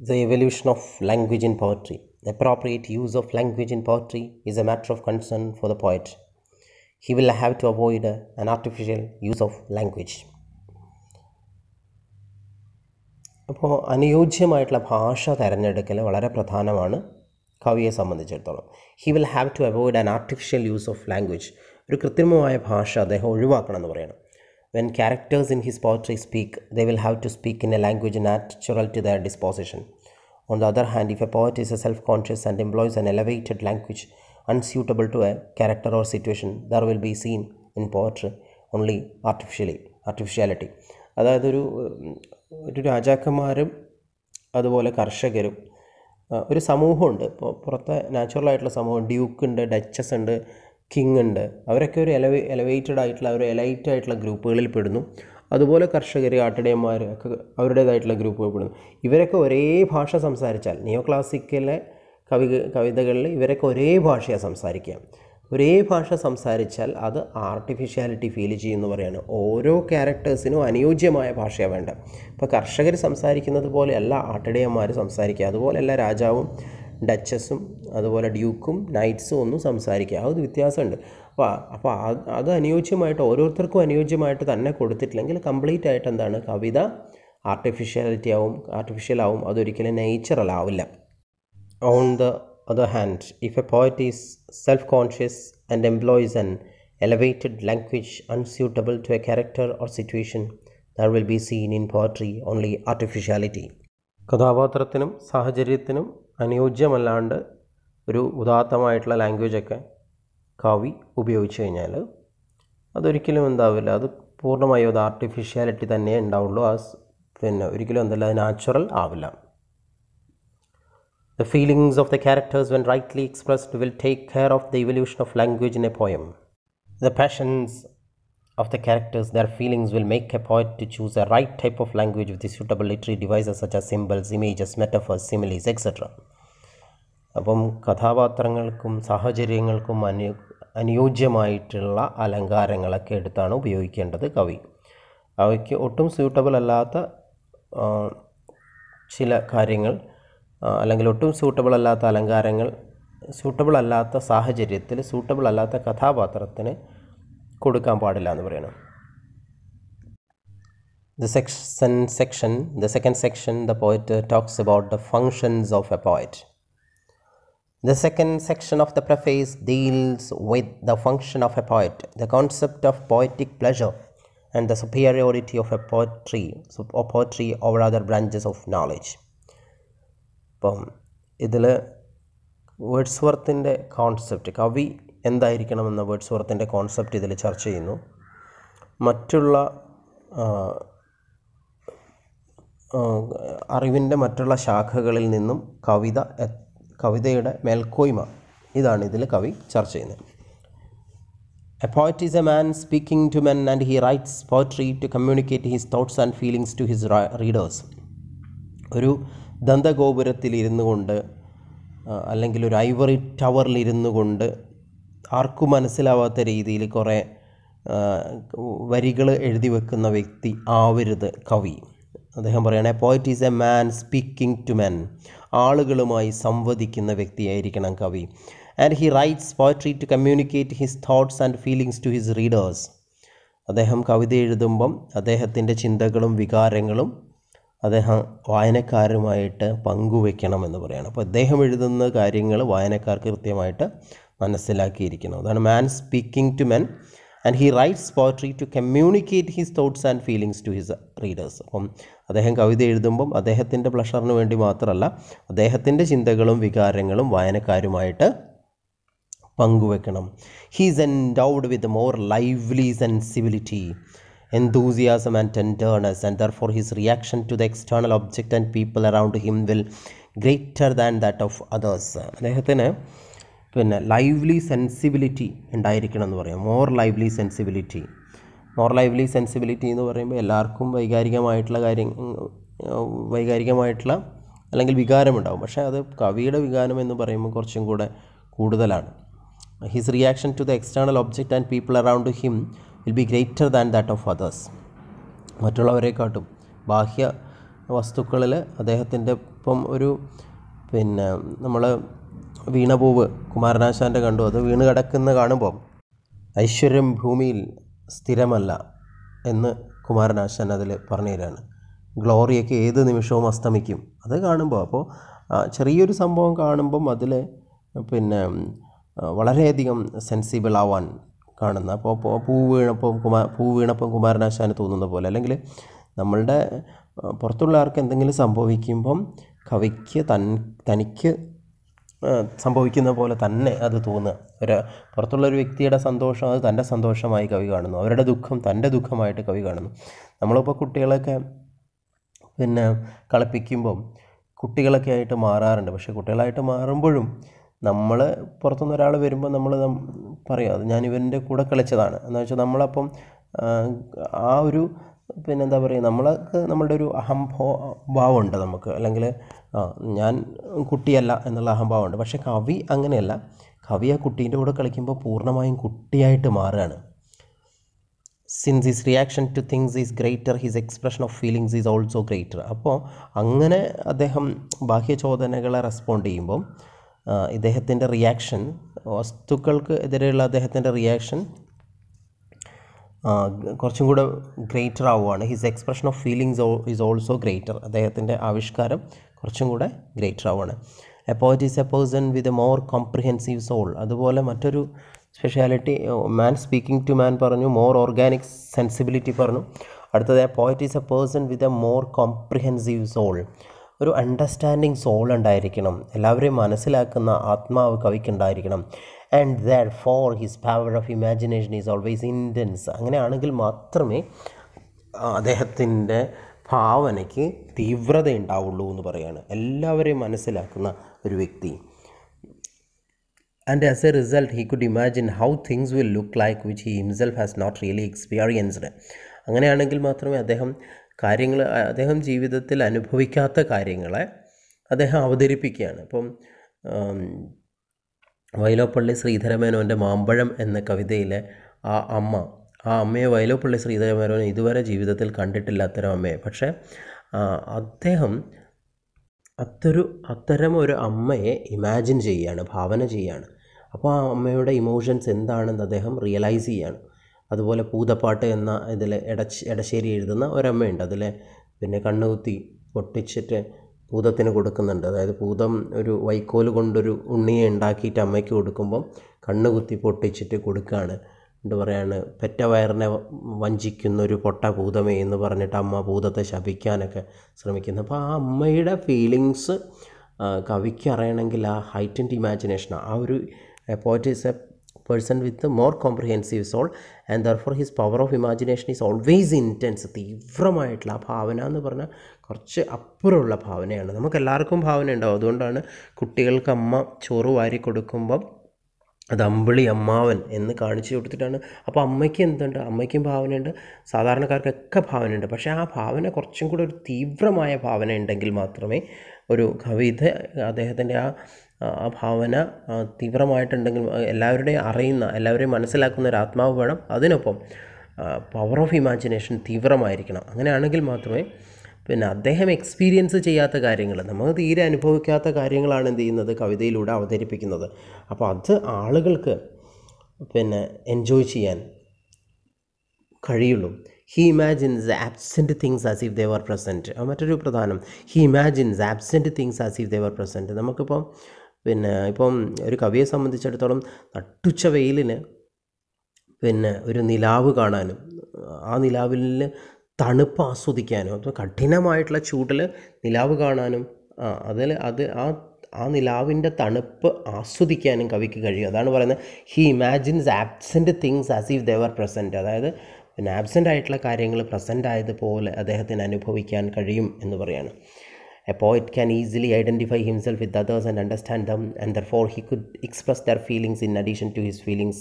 The evolution of language in poetry. Appropriate use of language in poetry is a matter of concern for the poet. He will have to avoid an artificial use of language. അപ്പോൾ അനുയോജ്യമായിട്ടുള്ള ഭാഷ തിരഞ്ഞെടുക്കൽ വളരെ പ്രധാനമാണ് കവിയെ സംബന്ധിച്ചിടത്തോളം. He will have to avoid an artificial use of language. ഒരു കൃത്രിമമായ ഭാഷ അദ്ദേഹം ഒഴിവാക്കണം എന്ന് പറയണം. When characters in his poetry speak, they will have to speak in a language natural to their disposition. On the other hand, if a poet is self-conscious and employs an elevated language unsuitable to a character or situation, there will be seen in poetry only artificiality. അതായത് ഒരു രാജാക്കന്മാരും അതുപോലെ കർഷകരും ഒരു സമൂഹമുണ്ട്. ഇപ്പോൾ പുറത്തെ നാച്ചുറലായിട്ടുള്ള സമൂഹം, Duke ഉണ്ട്, ഡച്ചസ് ഉണ്ട്, കിങ് ഉണ്ട്. അവരൊക്കെ ഒരു എലവേറ്റഡ് ആയിട്ടുള്ള ഒരു എലൈറ്റ് ആയിട്ടുള്ള ഗ്രൂപ്പുകളിൽ പെടുന്നു. അതുപോലെ കർഷകർ, ആട്ടിടയന്മാർ ഒക്കെ അവരുടേതായിട്ടുള്ള ഗ്രൂപ്പുകൾ പെടുന്നു. ഇവരൊക്കെ ഒരേ ഭാഷ സംസാരിച്ചാൽ, നിയോ ക്ലാസിക്കലെ കവിതകളിൽ ഇവരൊക്കെ ഒരേ ഭാഷയാണ് സംസാരിക്കുക. ഒരേ ഭാഷ സംസാരിച്ചാൽ അത് ആർട്ടിഫിഷ്യാലിറ്റി ഫീൽ ചെയ്യുമെന്ന് പറയുകയാണ്. ഓരോ ക്യാരക്ടേഴ്സിനും അനുയോജ്യമായ ഭാഷയാണ് വേണ്ടത്. ഇപ്പോൾ കർഷകർ സംസാരിക്കുന്നത് പോലെയല്ല ആട്ടിടയന്മാർ സംസാരിക്കുക, അതുപോലെയല്ല രാജാവും ഡച്ചസും അതുപോലെ ഡ്യൂക്കും നൈറ്റ്സും ഒന്നും സംസാരിക്കുക. അത് വ്യത്യാസമുണ്ട്. അപ്പോൾ അത് അനുയോജ്യമായിട്ട് ഓരോരുത്തർക്കും അനുയോജ്യമായിട്ട് തന്നെ കൊടുത്തിട്ടില്ലെങ്കിൽ കംപ്ലീറ്റ് ആയിട്ട് എന്താണ്, കവിത ആർട്ടിഫിഷ്യലാവും, അതൊരിക്കലും നേച്ചുറൽ ആവില്ല. On the other hand, if a poet is self-conscious and employs an elevated language unsuitable to a character or situation, there will be seen in poetry only artificiality. കഥാപാത്രത്തിനും സാഹചര്യത്തിനും അനുയോജ്യമല്ലാണ്ട് ഒരു ഉദാത്തമായിട്ടുള്ള ലാംഗ്വേജൊക്കെ കവി ഉപയോഗിച്ച് കഴിഞ്ഞാൽ അതൊരിക്കലും എന്താവില്ല, അത് പൂർണ്ണമായും അത് ആർട്ടിഫിഷ്യാലിറ്റി തന്നെ ഉണ്ടാവുള്ളൂ. പിന്നെ ഒരിക്കലും എന്തല്ല, അത് നാച്ചുറൽ ആവില്ല. The feelings of the characters, when rightly expressed, will take care of the evolution of language in a poem. The passions of the characters, their feelings, will make a poet to choose a right type of language with the suitable literary devices such as symbols, images, metaphors, similes, etc. അപ്പം കഥാപാത്രങ്ങൾക്കും സാഹചര്യങ്ങൾക്കും അനുയോജ്യമായിട്ടുള്ള അലങ്കാരങ്ങളൊക്കെ എടുത്താണ് ഉപയോഗിക്കേണ്ടത് കവി. അവയ്ക്ക് ഒട്ടും suitable അല്ലാത്ത ചില കാര്യങ്ങൾ അല്ലെങ്കിൽ ഒട്ടും സൂട്ടബിൾ അല്ലാത്ത അലങ്കാരങ്ങൾ സൂട്ടബിൾ അല്ലാത്ത സാഹചര്യത്തിൽ സൂട്ടബിൾ അല്ലാത്ത കഥാപാത്രത്തിന് കൊടുക്കാൻ പാടില്ല എന്ന് പറയണം. The second section, the poet talks about the functions of a poet. The second section of the preface deals with the function of a poet, the concept of poetic pleasure and the superiority of a poetry over other branches of knowledge. അപ്പം ഇതിൽ വേർഡ്സ്വർത്തിൻ്റെ concept, കവി എന്തായിരിക്കണമെന്ന വേർഡ്സ്വർത്തിൻ്റെ concept ഇതിൽ ചർച്ച ചെയ്യുന്നു. മറ്റുള്ള അറിവിൻ്റെ മറ്റുള്ള ശാഖകളിൽ നിന്നും കവിതയുടെ മേൽക്കോയ്മ, ഇതാണ് ഇതിൽ കവി ചർച്ച ചെയ്യുന്നത്. A poet is a man speaking to men and he writes poetry to communicate his thoughts and feelings to his readers. ഒരു ദന്തഗോപുരത്തിലിരുന്നു കൊണ്ട് അല്ലെങ്കിൽ ഒരു ഐവറി ടവറിലിരുന്നു കൊണ്ട് ആർക്കും മനസ്സിലാവാത്ത രീതിയിൽ കുറേ വരികൾ എഴുതി വെക്കുന്ന വ്യക്തി ആവരുത് കവി. അദ്ദേഹം പറയുകയാണ്, poet is a man speaking to men, ആളുകളുമായി സംവദിക്കുന്ന വ്യക്തിയായിരിക്കണം കവി. And he writes poetry to communicate his thoughts and feelings to his readers. അദ്ദേഹം കവിത എഴുതുമ്പം അദ്ദേഹത്തിൻ്റെ ചിന്തകളും വികാരങ്ങളും അദ്ദേഹം വായനക്കാരുമായിട്ട് പങ്കുവെക്കണമെന്ന് പറയുകയാണ്. അപ്പോൾ അദ്ദേഹം എഴുതുന്ന കാര്യങ്ങൾ വായനക്കാർക്ക് കൃത്യമായിട്ട് മനസ്സിലാക്കിയിരിക്കണം. അതാണ് man speaking to men and he writes poetry to communicate his thoughts and feelings to his readers. അപ്പം അദ്ദേഹം കവിത എഴുതുമ്പം അദ്ദേഹത്തിൻ്റെ പ്ലഷറിന് വേണ്ടി മാത്രമല്ല, അദ്ദേഹത്തിൻ്റെ ചിന്തകളും വികാരങ്ങളും വായനക്കാരുമായിട്ട് പങ്കുവെക്കണം. He is endowed with more lively sensibility, enthusiasm and tenderness, and therefore his reaction to the external object and people around him will greater than that of others. അദ്ദേഹത്തിന് പിന്നെ ലൈവ്ലി സെൻസിബിലിറ്റി ഉണ്ടായിരിക്കണം എന്ന് പറയാം. മോർ ലൈവ്ലി സെൻസിബിലിറ്റി എന്ന് പറയുമ്പോൾ എല്ലാവർക്കും വൈകാരികമായിട്ടുള്ള അല്ലെങ്കിൽ വികാരമുണ്ടാകും. പക്ഷേ അത് കവിയുടെ വികാരം എന്ന് പറയുമ്പോൾ കുറച്ചും കൂടെ കൂടുതലാണ്. His reaction to the external object and people around him will be greater than that of others. മറ്റുള്ളവരെക്കാട്ടും വസ്തുക്കളിൽ അദ്ദേഹത്തിൻ്റെ ഇപ്പം ഒരു പിന്നെ നമ്മൾ വീണപൂവ് കുമാരനാശാൻ്റെ കണ്ടു, അത് വീണ് കിടക്കുന്ന കാണുമ്പം ഐശ്വര്യം ഭൂമിയിൽ സ്ഥിരമല്ല എന്ന് കുമാരനാശാൻ അതിൽ പറഞ്ഞു തരാണ്. ഗ്ലോറിയൊക്കെ ഏത് നിമിഷവും അസ്തമിക്കും. അത് കാണുമ്പോൾ അപ്പോൾ ചെറിയൊരു സംഭവം കാണുമ്പം അതിൽ പിന്നെ വളരെയധികം സെൻസിബിൾ ആവാൻ കാണുന്ന, അപ്പോൾ പൂ വീണപ്പം കുമാരനാശാന് തോന്നുന്ന പോലെ, അല്ലെങ്കിൽ നമ്മളുടെ പുറത്തുള്ള ആർക്ക് എന്തെങ്കിലും സംഭവിക്കുമ്പം കവിക്ക് തനിക്ക് സംഭവിക്കുന്ന പോലെ തന്നെ അത് തോന്നുക. പുറത്തുള്ളൊരു വ്യക്തിയുടെ സന്തോഷം അത് തൻ്റെ സന്തോഷമായി കവി കാണുന്നു, അവരുടെ ദുഃഖം തൻ്റെ ദുഃഖമായിട്ട് കവി കാണുന്നു. നമ്മളിപ്പോൾ കുട്ടികളൊക്കെ പിന്നെ കളിപ്പിക്കുമ്പം കുട്ടികളൊക്കെ ആയിട്ട് മാറാറുണ്ട്. പക്ഷേ കുട്ടികളായിട്ട് മാറുമ്പോഴും നമ്മൾ പുറത്തുനിന്ന് ഒരാൾ വരുമ്പോൾ നമ്മൾ പറയും അത് ഞാൻ ഇവൻ്റെ കൂടെ കളിച്ചതാണ് എന്ന് വെച്ചാൽ നമ്മളപ്പം ആ ഒരു പിന്നെ എന്താ പറയുക, നമ്മളുടെ ഒരു അഹംഭാവമുണ്ട് നമുക്ക്, അല്ലെങ്കിൽ ഞാൻ കുട്ടിയല്ല എന്നുള്ള അഹംഭാവമുണ്ട്. പക്ഷേ കവി അങ്ങനെയല്ല. കവി ആ കുട്ടീൻ്റെ കൂടെ കളിക്കുമ്പോൾ പൂർണ്ണമായും കുട്ടിയായിട്ട് മാറുകയാണ്. Since his reaction two things is greater, his expression of feelings is also greater. അപ്പോൾ അങ്ങനെ അദ്ദേഹം ബാഹ്യചോദനകളെ റെസ്പോണ്ട് ചെയ്യുമ്പം ഇദ്ദേഹത്തിൻ്റെ റിയാക്ഷൻ, വസ്തുക്കൾക്ക് എതിരെയുള്ള അദ്ദേഹത്തിൻ്റെ റിയാക്ഷൻ കുറച്ചും കൂടെ ഗ്രേറ്റർ ആവുകയാണ്. His expression of feelings is also greater. അദ്ദേഹത്തിൻ്റെ ആവിഷ്കാരം കുറച്ചും കൂടെ ഗ്രേറ്റർ ആവുകയാണ്. A poet is a person with a more comprehensive soul. അതുപോലെ മറ്റൊരു speciality man speaking to man പറഞ്ഞു, മോർ ഓർഗാനിക് സെൻസിബിലിറ്റി പറഞ്ഞു. അടുത്തത് a poet is a person with a more comprehensive soul. ഒരു അണ്ടർസ്റ്റാൻഡിങ് സോൾ ഉണ്ടായിരിക്കണം, എല്ലാവരെയും മനസ്സിലാക്കുന്ന ആത്മാവ് കവിക്കുണ്ടായിരിക്കണം. And that for his power of imagination is always intense. അങ്ങനെയാണെങ്കിൽ മാത്രമേ അദ്ദേഹത്തിൻ്റെ ഭാവനയ്ക്ക് തീവ്രത ഉണ്ടാവുള്ളൂ എന്ന് പറയുകയാണ്. എല്ലാവരെയും മനസ്സിലാക്കുന്ന ഒരു വ്യക്തി. And as a result he could imagine how things will look like which he himself has not really experienced. അങ്ങനെയാണെങ്കിൽ മാത്രമേ അദ്ദേഹം ജീവിതത്തിൽ അനുഭവിക്കാത്ത കാര്യങ്ങളെ അദ്ദേഹം അവതരിപ്പിക്കുകയാണ്. ഇപ്പം വൈലോപ്പള്ളി ശ്രീധരമേനോൻ്റെ മാമ്പഴം എന്ന കവിതയിലെ ആ അമ്മയെ വൈലോപ്പള്ളി ശ്രീധരമേനോൻ ഇതുവരെ ജീവിതത്തിൽ കണ്ടിട്ടില്ലാത്തൊരു അമ്മയെ. പക്ഷേ അദ്ദേഹം അത്തരം ഒരു അമ്മയെ ഇമാജിൻ ചെയ്യുകയാണ്, ഭാവന ചെയ്യുകയാണ്. അപ്പോൾ ആ അമ്മയുടെ ഇമോഷൻസ് എന്താണെന്ന് അദ്ദേഹം റിയലൈസ് ചെയ്യുകയാണ്. അതുപോലെ പൂതപ്പാട്ട് എന്ന ഇതിൽ എടശ്ശേരി എഴുതുന്ന ഒരമ്മയുണ്ട്. അതിൽ പിന്നെ കണ്ണുകുത്തി പൊട്ടിച്ചിട്ട് പൂതത്തിന് കൊടുക്കുന്നുണ്ട്. അതായത് പൂതം ഒരു വൈക്കോൽ കൊണ്ടൊരു ഉണ്ണിയെ ഉണ്ടാക്കിയിട്ട് അമ്മയ്ക്ക് കൊടുക്കുമ്പം കണ്ണുകുത്തി പൊട്ടിച്ചിട്ട് കൊടുക്കുകയാണ്. എന്നിട്ട് പറയാണ്, പെറ്റ വയറിനെ വഞ്ചിക്കുന്നൊരു പൊട്ട പൂതമേ എന്ന് പറഞ്ഞിട്ട് അമ്മ പൂതത്തെ ശപിക്കാനൊക്കെ ശ്രമിക്കുന്നു. അപ്പോൾ ആ അമ്മയുടെ ഫീലിങ്സ് കവിക്ക് അറിയണമെങ്കിൽ ആ ഹൈറ്റൻഡ് ഇമാജിനേഷൻ, ആ ഒരു poet is A person with a more comprehensive soul and therefore his power of imagination is always intense. തീവ്രമായിട്ടുള്ള ആ ഭാവന എന്ന് പറഞ്ഞാൽ കുറച്ച് അപ്പുറമുള്ള ഭാവനയാണ്. നമുക്കെല്ലാവർക്കും ഭാവന ഉണ്ടാവും. അതുകൊണ്ടാണ് കുട്ടികൾക്ക് അമ്മ ചോറ് വാരി കൊടുക്കുമ്പം അത് അമ്പിളി അമ്മാവൻ എന്ന് കാണിച്ചു കൊടുത്തിട്ടാണ്. അപ്പോൾ അമ്മയ്ക്ക് എന്തുണ്ട്, അമ്മയ്ക്കും ഭാവനയുണ്ട്, സാധാരണക്കാർക്കൊക്കെ ഭാവനയുണ്ട്. പക്ഷേ ആ ഭാവന കുറച്ചും കൂടെ ഒരു തീവ്രമായ ഭാവന ഉണ്ടെങ്കിൽ മാത്രമേ ഒരു കവിത അദ്ദേഹത്തിൻ്റെ ആ ഭാവന തീവ്രമായിട്ടുണ്ടെങ്കിൽ എല്ലാവരുടെയും അറിയുന്ന, എല്ലാവരെയും മനസ്സിലാക്കുന്ന ഒരു ആത്മാവ് വേണം. അതിനൊപ്പം പവർ ഓഫ് ഇമാജിനേഷൻ തീവ്രമായിരിക്കണം. അങ്ങനെയാണെങ്കിൽ മാത്രമേ പിന്നെ അദ്ദേഹം എക്സ്പീരിയൻസ് ചെയ്യാത്ത കാര്യങ്ങൾ, നമുക്ക് തീരെ അനുഭവിക്കാത്ത കാര്യങ്ങളാണ് എന്ത് ചെയ്യുന്നത്, കവിതയിലൂടെ അവതരിപ്പിക്കുന്നത്. അപ്പോൾ അത് ആളുകൾക്ക് പിന്നെ എൻജോയ് ചെയ്യാൻ കഴിയുള്ളൂ. He imagines absent things as if they were present. മറ്റൊരു പ്രധാനം, he imagines absent things as if they were present. നമുക്കിപ്പം ഇപ്പം ഒരു കവിയെ സംബന്ധിച്ചിടത്തോളം നട്ടുച്ച വെയിലിന് പിന്നെ ഒരു നിലാവ് കാണാനും ആ നിലാവിൽ തണുപ്പ് ആസ്വദിക്കാനും, അപ്പോൾ കഠിനമായിട്ടുള്ള ചൂടിൽ നിലാവ് കാണാനും ആ നിലാവിൻ്റെ തണുപ്പ് ആസ്വദിക്കാനും കവിക്ക് കഴിയും. അതാണ് പറയുന്നത്, he imagines absent things as if they were present. അതായത് പിന്നെ ആബ്സെൻ്റ് ആയിട്ടുള്ള കാര്യങ്ങൾ പ്രസൻ്റ് ആയതുപോലെ അദ്ദേഹത്തിന് അനുഭവിക്കാൻ കഴിയും എന്ന് പറയാണ്. A poet can easily identify himself with others and understand them, and therefore he could express their feelings in addition to his feelings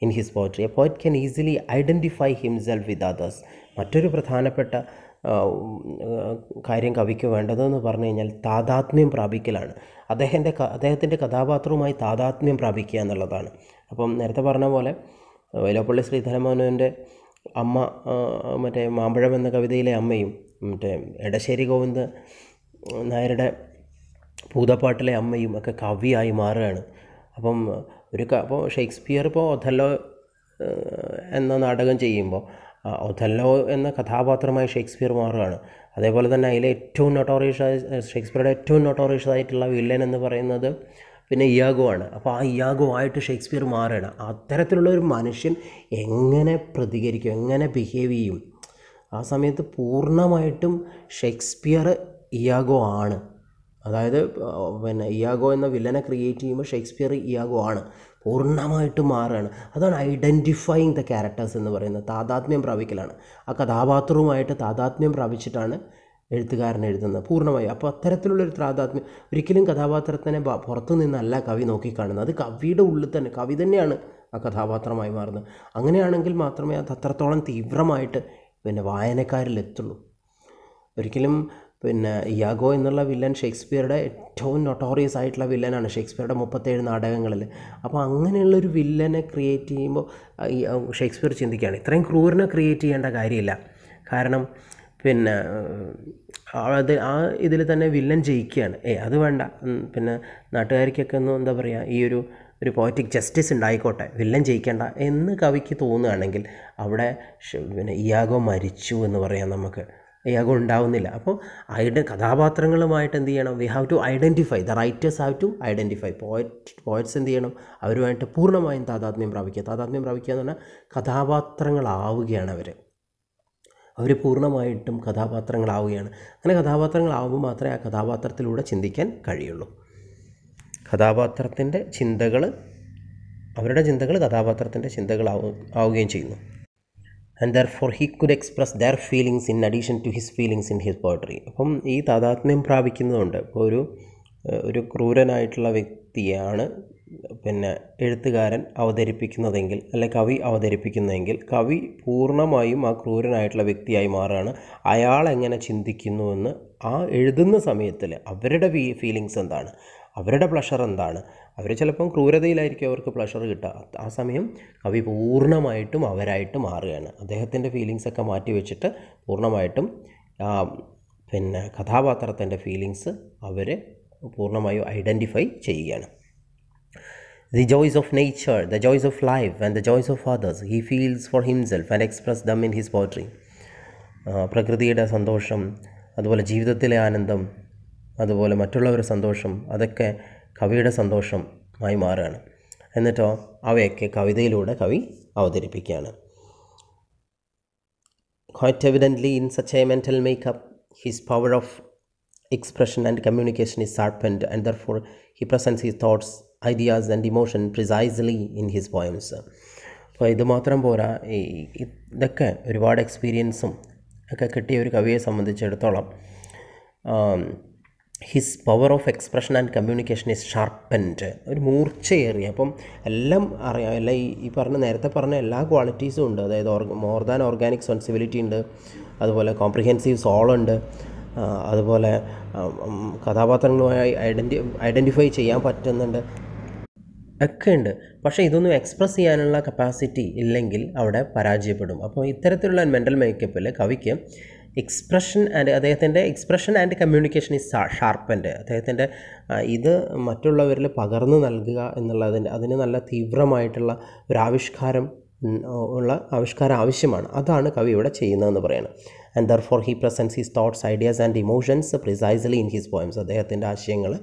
in his poetry. A poet can easily identify himself with others. മറ്റൊരു പ്രധാനപ്പെട്ട കാര്യം കവിക്ക് വേണ്ടതെന്ന് പറഞ്ഞു കഴിഞ്ഞാൽ താതാത്മ്യം പ്രാപിക്കലാണ്. അദ്ദേഹത്തിൻ്റെ കഥാപാത്രവുമായി താതാത്മ്യം പ്രാപിക്കുക എന്നുള്ളതാണ്. അപ്പം നേരത്തെ പറഞ്ഞ പോലെ വൈലോപ്പള്ളി ശ്രീധരമേനോൻ്റെ അമ്മ, മറ്റേ മാമ്പഴം എന്ന കവിതയിലെ അമ്മയും മറ്റേ എടശ്ശേരി ഗോവിന്ദ നായരുടെ ഭൂതപ്പാട്ടിലെ അമ്മയും ഒക്കെ കവിയായി മാറുകയാണ്. അപ്പം അപ്പോൾ ഷേക്സ്പിയർ ഇപ്പോൾ ഒഥല്ലോ എന്ന നാടകം ചെയ്യുമ്പോൾ ഒഥല്ലോ എന്ന കഥാപാത്രമായി ഷേക്സ്പിയർ മാറുകയാണ്. അതേപോലെ തന്നെ അതിലെ ഏറ്റവും ഷേക്സ്പിയറുടെ ഏറ്റവും നൊട്ടോറിയസ് ആയിട്ടുള്ള വില്ലൻ എന്ന് പറയുന്നത് പിന്നെ ഇയാഗോ ആണ്. അപ്പോൾ ആ ഇയാഗോ ആയിട്ട് ഷേക്സ്പിയർ മാറുകയാണ്. അത്തരത്തിലുള്ള ഒരു മനുഷ്യൻ എങ്ങനെ പ്രതികരിക്കും, എങ്ങനെ ബിഹേവ് ചെയ്യും? ആ സമയത്ത് പൂർണ്ണമായിട്ടും ഷേക്സ്പിയർ ഇയാഗോ ആണ്. അതായത് പിന്നെ ഇയാഗോ എന്ന വില്ലനെ ക്രിയേറ്റ് ചെയ്യുമ്പോൾ ഷേക്സ്പിയർ ഇയാഗോ ആണ്, പൂർണ്ണമായിട്ടും മാറുകയാണ്. അതാണ് ഐഡൻറ്റിഫൈയിങ് ദ ക്യാരക്ടേഴ്സ് എന്ന് പറയുന്നത്. താതാത്മ്യം പ്രാപിക്കലാണ്. ആ കഥാപാത്രവുമായിട്ട് താതാത്മ്യം പ്രാപിച്ചിട്ടാണ് എഴുത്തുകാരൻ എഴുതുന്നത് പൂർണ്ണമായും. അപ്പോൾ അത്തരത്തിലുള്ളൊരു താതാത്മ്യം ഒരിക്കലും കഥാപാത്രത്തിനെ പുറത്തു നിന്നല്ല കവി നോക്കിക്കാണുന്നത്. അത് കവിയുടെ ഉള്ളിൽ തന്നെ, കവി തന്നെയാണ് ആ കഥാപാത്രമായി മാറുന്നത്. അങ്ങനെയാണെങ്കിൽ മാത്രമേ അത് അത്രത്തോളം തീവ്രമായിട്ട് പിന്നെ വായനക്കാരിലെത്തുള്ളൂ. ഒരിക്കലും പിന്നെ ഇയാഗോ എന്നുള്ള വില്ലൻ ഷേക്സ്പിയറുടെ ഏറ്റവും നൊട്ടോറിയസ് ആയിട്ടുള്ള വില്ലനാണ് ഷേക്സ്പിയറുടെ 37 നാടകങ്ങളിൽ. അപ്പോൾ അങ്ങനെയുള്ളൊരു വില്ലനെ ക്രിയേറ്റ് ചെയ്യുമ്പോൾ ഷേക്സ്പിയർ ചിന്തിക്കുകയാണ്, ഇത്രയും ക്രൂരനെ ക്രിയേറ്റ് ചെയ്യേണ്ട കാര്യമില്ല. കാരണം പിന്നെ അത് ആ ഇതിൽ തന്നെ വില്ലൻ ജയിക്കുകയാണ്. അത് വേണ്ട, പിന്നെ നാട്ടുകാർക്കൊക്കെ ഒന്നും എന്താ പറയുക, ഈ ഒരു പോയറ്റിക് ജസ്റ്റിസ് ഉണ്ടായിക്കോട്ടെ, വില്ലൻ ജയിക്കേണ്ട എന്ന് കവിക്ക് തോന്നുകയാണെങ്കിൽ അവിടെ പിന്നെ ഇയാഗോ മരിച്ചു എന്ന് പറയാം നമുക്ക്. ഇയാഗോ ഉണ്ടാവുന്നില്ല. അപ്പോൾ കഥാപാത്രങ്ങളുമായിട്ട് എന്ത് ചെയ്യണം? We have to identify, the writers have to identify. Poets എന്ത് ചെയ്യണം? അവരുമായിട്ട് പൂർണ്ണമായും താതാത്മ്യം പ്രാപിക്കുക. താതാത്മ്യം പ്രാപിക്കുക എന്ന് പറഞ്ഞാൽ കഥാപാത്രങ്ങളാവുകയാണ് അവർ പൂർണ്ണമായിട്ടും കഥാപാത്രങ്ങളാവുകയാണ്. അങ്ങനെ കഥാപാത്രങ്ങളാവുമ്പോൾ മാത്രമേ ആ കഥാപാത്രത്തിലൂടെ ചിന്തിക്കാൻ കഴിയുള്ളൂ. കഥാപാത്രത്തിൻ്റെ ചിന്തകൾ, അവരുടെ ചിന്തകൾ കഥാപാത്രത്തിൻ്റെ ചിന്തകളാവുകയും ചെയ്യുന്നു. And therefore he could express their feelings in addition to his feelings in his poetry. അപ്പം ഈ താതാത്മ്യം പ്രാപിക്കുന്നതുകൊണ്ട് ഇപ്പോൾ ഒരു ക്രൂരനായിട്ടുള്ള വ്യക്തിയാണ് പിന്നെ എഴുത്തുകാരൻ അവതരിപ്പിക്കുന്നതെങ്കിൽ, അല്ലെ കവി അവതരിപ്പിക്കുന്നതെങ്കിൽ, കവി പൂർണ്ണമായും ആ ക്രൂരനായിട്ടുള്ള വ്യക്തിയായി മാറുകയാണ്. അയാൾ എങ്ങനെ ചിന്തിക്കുന്നുവെന്ന് ആ എഴുതുന്ന സമയത്തിൽ അവരുടെ ഫീലിങ്സ് എന്താണ്, അവരുടെ പ്ലഷർ എന്താണ്, അവർ ചിലപ്പം ക്രൂരതയിലായിരിക്കും അവർക്ക് പ്ലഷർ കിട്ടുക. ആ സമയം കവി പൂർണ്ണമായിട്ടും അവരായിട്ട് മാറുകയാണ്. അദ്ദേഹത്തിൻ്റെ ഫീലിങ്സൊക്കെ മാറ്റി വെച്ചിട്ട് പൂർണ്ണമായിട്ടും പിന്നെ കഥാപാത്രത്തിൻ്റെ ഫീലിങ്സ് അവർ പൂർണ്ണമായും ഐഡൻറ്റിഫൈ ചെയ്യുകയാണ്. The joys of nature, the joys of life and the joys of others he feels for himself and expresses them in his poetry. പ്രകൃതിയുടെ സന്തോഷം, അതുപോലെ ജീവിതത്തിലെ ആനന്ദം, അതുപോലെ മറ്റുള്ളവരുടെ സന്തോഷം, അതൊക്കെ കവിയുടെ സന്തോഷമായി മാറുകയാണ്. എന്നിട്ടോ അവയൊക്കെ കവിതയിലൂടെ കവി അവതരിപ്പിക്കുകയാണ്. Quite evidently in such a mental makeup his power of expression and communication is sharpened, and therefore he presents his thoughts, ideas and emotion precisely in his poems. അപ്പോൾ ഇത് മാത്രം പോരാ, ഇതൊക്കെ ഒരുപാട് എക്സ്പീരിയൻസും ഒക്കെ കിട്ടിയ ഒരു കവിയെ സംബന്ധിച്ചിടത്തോളം his power of expression and communication is sharpened, ഒരു മൂർച്ചയേറിയ, അപ്പം എല്ലാം അറിയാം, എല്ലാം ഈ നേരത്തെ പറഞ്ഞ എല്ലാ ക്വാളിറ്റീസും ഉണ്ട്. അതായത് മോർ ദാൻ ഓർഗാനിക് സെൻസിബിലിറ്റി ഉണ്ട്, അതുപോലെ കോംപ്രിഹെൻസീവ് സോളുണ്ട്, അതുപോലെ കഥാപാത്രങ്ങളുമായി ഐഡൻറ്റിഫൈ ചെയ്യാൻ പറ്റുന്നുണ്ട്, ഒക്കെ ഉണ്ട്. പക്ഷേ ഇതൊന്നും എക്സ്പ്രസ് ചെയ്യാനുള്ള കപ്പാസിറ്റി ഇല്ലെങ്കിൽ അവിടെ പരാജയപ്പെടും. അപ്പോൾ ഇത്തരത്തിലുള്ള മെൻ്റൽ മേക്കപ്പിൽ കവിക്ക് അദ്ദേഹത്തിൻ്റെ expression and communication is sharpened. അദ്ദേഹത്തിൻ്റെ ഇത് മറ്റുള്ളവരിൽ പകർന്നു നൽകുക അതിന് നല്ല തീവ്രമായിട്ടുള്ള ഒരു ആവിഷ്കാരം ആവശ്യമാണ്. അതാണ് കവി ഇവിടെ ചെയ്യുന്നതെന്ന് പറയുന്നത്. And therefore he presents his thoughts, ideas and emotions precisely in his poems. അദ്ദേഹത്തിൻ്റെ ആശയങ്ങൾ,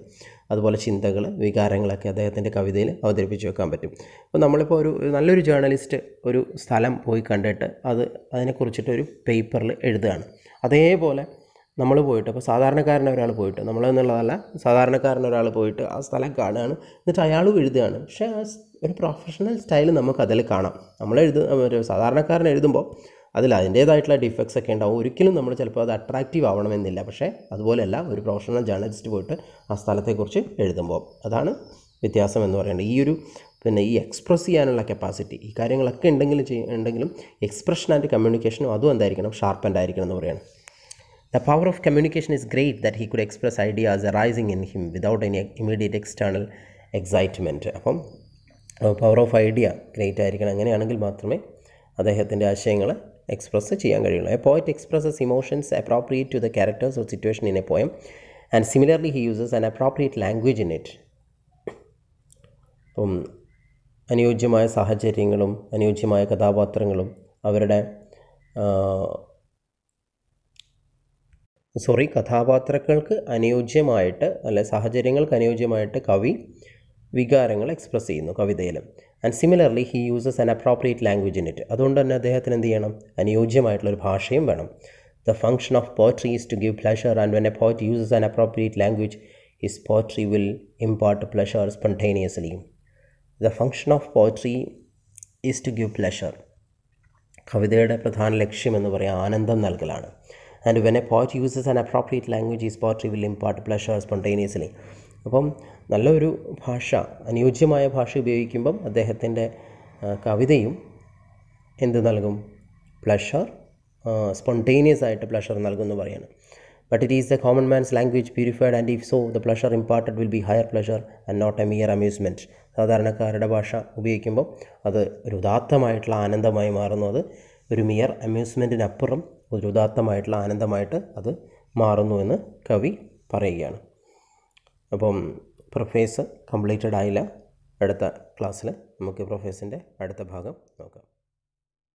അതുപോലെ ചിന്തകൾ, വികാരങ്ങളൊക്കെ അദ്ദേഹത്തിൻ്റെ കവിതയിൽ അവതരിപ്പിച്ച് വെക്കാൻ പറ്റും. അപ്പോൾ നമ്മളിപ്പോൾ നല്ലൊരു ജേർണലിസ്റ്റ് ഒരു സ്ഥലം പോയി കണ്ടിട്ട് അതിനെക്കുറിച്ചിട്ട് ഒരു പേപ്പറിൽ എഴുതുകയാണ്. അതേപോലെ നമ്മൾ പോയിട്ട്, അപ്പോൾ സാധാരണക്കാരനൊരാൾ പോയിട്ട്, നമ്മളെന്നുള്ളതല്ല, സാധാരണക്കാരനൊരാൾ പോയിട്ട് ആ സ്ഥലം കാണുകയാണ്, എന്നിട്ട് അയാളും എഴുതുകയാണ്. പക്ഷേ ആ ഒരു പ്രൊഫഷണൽ സ്റ്റൈൽ നമുക്കതിൽ കാണാം. ഒരു സാധാരണക്കാരൻ എഴുതുമ്പോൾ അതിൽ അതിൻ്റേതായിട്ടുള്ള ഡിഫക്ട്സ് ഒക്കെ ഉണ്ടാവും. ഒരിക്കലും നമ്മൾ ചിലപ്പോൾ അത് അട്രാക്റ്റീവ് ആവണമെന്നില്ല. പക്ഷേ അതുപോലെയല്ല ഒരു പ്രൊഫഷണൽ ജേർണലിസ്റ്റ് പോയിട്ട് ആ സ്ഥലത്തെക്കുറിച്ച് എഴുതുമ്പോൾ, അതാണ് വ്യത്യാസം എന്ന് പറയുന്നത്. ഈ എക്സ്പ്രസ് ചെയ്യാനുള്ള കപ്പാസിറ്റി, ഈ കാര്യങ്ങളൊക്കെ ഉണ്ടെങ്കിലും എക്സ്പ്രഷൻ ആൻഡ് കമ്മ്യൂണിക്കേഷനും അതും എന്തായിരിക്കണം? ഷാർപ്പൻഡ് ആയിരിക്കണം എന്ന് പറയുന്നത്. The power of communication is great that he could express ideas arising in him without any immediate external excitement. അപ്പം പവർ ഓഫ് ഐഡിയ ഗ്രേറ്റ് ആയിരിക്കണം. അങ്ങനെയാണെങ്കിൽ മാത്രമേ അദ്ദേഹത്തിൻ്റെ ആശയങ്ങൾ എക്സ്പ്രസ് ചെയ്യാൻ കഴിയുള്ളൂ. A poet expresses emotions appropriate to the characters or situation in a poem and similarly he uses an appropriate language in it. അപ്പം അനുയോജ്യമായ സാഹചര്യങ്ങളും അനുയോജ്യമായ കഥാപാത്രങ്ങളും അവരുടെ കഥാപാത്രങ്ങൾക്ക് അനുയോജ്യമായിട്ട് അല്ലെ സാഹചര്യങ്ങൾക്ക് അനുയോജ്യമായിട്ട് കവി വികാരങ്ങൾ എക്സ്പ്രസ് ചെയ്യുന്നു കവിതയിൽ. And similarly he uses an appropriate language in it. അതുകൊണ്ട് തന്നെ അദ്ദേഹത്തിന് എന്ത് ചെയ്യണം? അനുയോജ്യമായിട്ടുള്ളൊരു ഭാഷയും വേണം. The function of poetry is to give pleasure and when a poet uses an appropriate language his poetry will impart pleasure spontaneously. The function of poetry is to give pleasure. കവിതയുടെ പ്രധാന ലക്ഷ്യമെന്ന് പറയാം ആനന്ദം നൽകലാണ്. And when a poet uses an appropriate language his poetry will impart pleasure spontaneously. അപ്പം നല്ലൊരു ഭാഷ, അനുയോജ്യമായ ഭാഷ ഉപയോഗിക്കുമ്പം അദ്ദേഹത്തിൻ്റെ കവിതയും എന്ത് നൽകും? പ്ലഷർ, സ്പോണ്ടേനിയസ് ആയിട്ട് പ്ലഷർ നൽകുമെന്ന് പറയാണ്. But it is the common man's language purified and if so the pleasure imparted will be higher pleasure and not a mere amusement. സാധാരണക്കാരുടെ ഭാഷ ഉപയോഗിക്കുമ്പോൾ അത് ഒരു ഉദാത്തമായിട്ടുള്ള ആനന്ദമായി മാറുന്നു. അത് ഒരു മിയർ അമ്യൂസ്മെൻറ്റിനപ്പുറം ഒരു ഉദാത്തമായിട്ടുള്ള ആനന്ദമായിട്ട് അത് മാറുന്നു എന്ന് കവി പറയുകയാണ്. അപ്പം പ്രൊഫേസ് കംപ്ലീറ്റഡ് ആയില്ല. അടുത്ത ക്ലാസ്സിൽ നമുക്ക് പ്രൊഫേസിൻ്റെ അടുത്ത ഭാഗം നോക്കാം.